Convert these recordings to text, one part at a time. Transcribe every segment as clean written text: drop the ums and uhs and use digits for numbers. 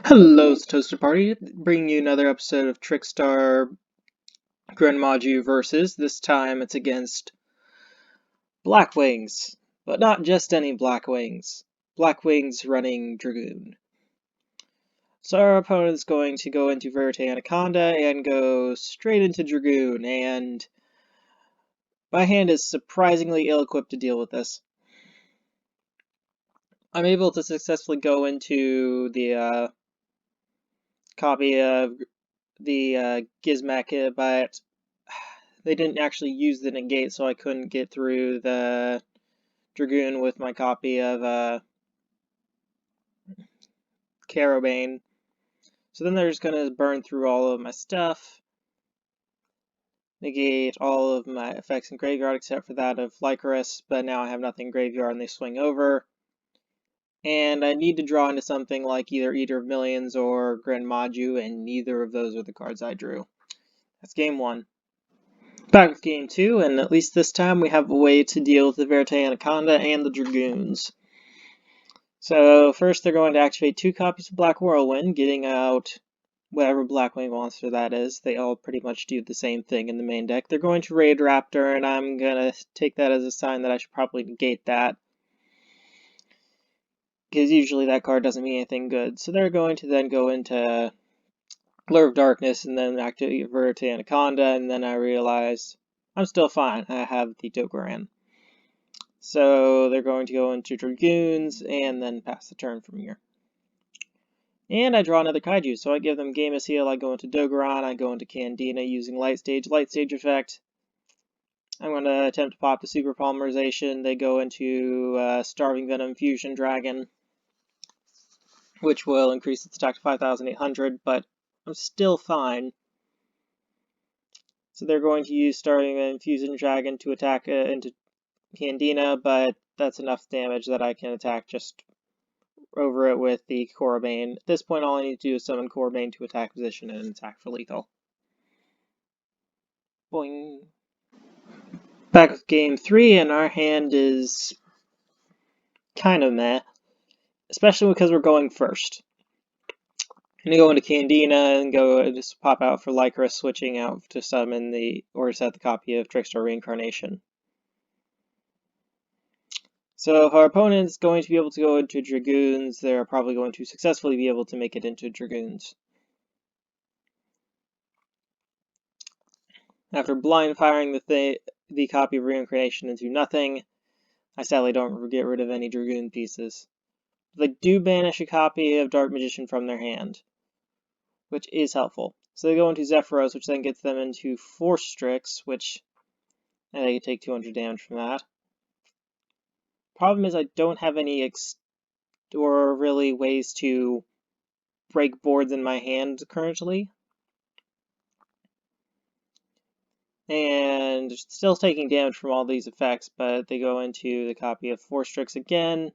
Hello, it's Toasted Party, bringing you another episode of Trickstar Gren Maju versus. This time it's against Blackwings, but not just any Blackwings. Blackwings running Dragoon. So our opponent is going to go into Verite Anaconda and go straight into Dragoon, and my hand is surprisingly ill-equipped to deal with this. I'm able to successfully go into the copy of the Gizmek, but they didn't actually use the negate, so I couldn't get through the Dragoon with my copy of Carobane. So then they're just going to burn through all of my stuff, negate all of my effects in graveyard except for that of Lycoris, but now I have nothing in graveyard and they swing over. And I need to draw into something like either Eater of Millions or Gren Maju, and neither of those are the cards I drew. That's game one. Back with game two, and at least this time we have a way to deal with the Verite Anaconda and the Dragoons. So first they're going to activate 2 copies of Black Whirlwind, getting out whatever Blackwing monster that is. They all pretty much do the same thing in the main deck. They're going to raid Raptor, and I'm going to take that as a sign that I should probably negate that, because usually that card doesn't mean anything good. So they're going to then go into Lure of Darkness and then activate Verite Anaconda, and then I realize I'm still fine. I have the Dogoran. So they're going to go into Dragoons and then pass the turn from here. And I draw another Kaiju, so I give them Gamma Seal, I go into Dogoran, I go into Candina using Light Stage effect. I'm going to attempt to pop the Super Polymerization. They go into Starving Venom Fusion Dragon, which will increase its attack to 5,800, but I'm still fine. So they're going to use Starving Venom Fusion Dragon to attack into Candina, but that's enough damage that I can attack just over it with the Corobane. At this point, all I need to do is summon Corobane to attack position and attack for lethal. Boing. Back with game 3, and our hand is kind of meh, especially because we're going first. I'm going to go into Candina and go just pop out for Lycra, switching out to summon or set the copy of Trickstar Reincarnation. So if our opponent's going to be able to go into Dragoons, they're probably going to successfully be able to make it into Dragoons. After blind firing the copy of Reincarnation into nothing, I sadly don't get rid of any Dragoon pieces. They do banish a copy of Dark Magician from their hand, which is helpful. So they go into Zephyros, which then gets them into Force Strix, which they take 200 damage from that. Problem is I don't have any or really ways to break boards in my hand currently. And still taking damage from all these effects, but they go into the copy of Force Strix again,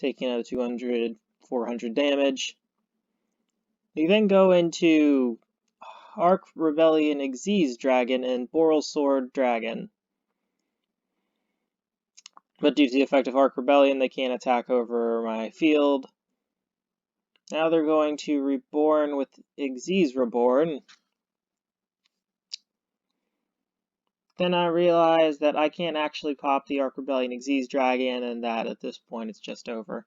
taking another 200, 400 damage. They then go into Arc Rebellion Xyz Dragon and Boral Sword Dragon. But due to the effect of Arc Rebellion, they can't attack over my field. Now they're going to Reborn with Xyz Reborn. Then I realize that I can't actually pop the Arc Rebellion Xyz Dragon, and that at this point it's just over.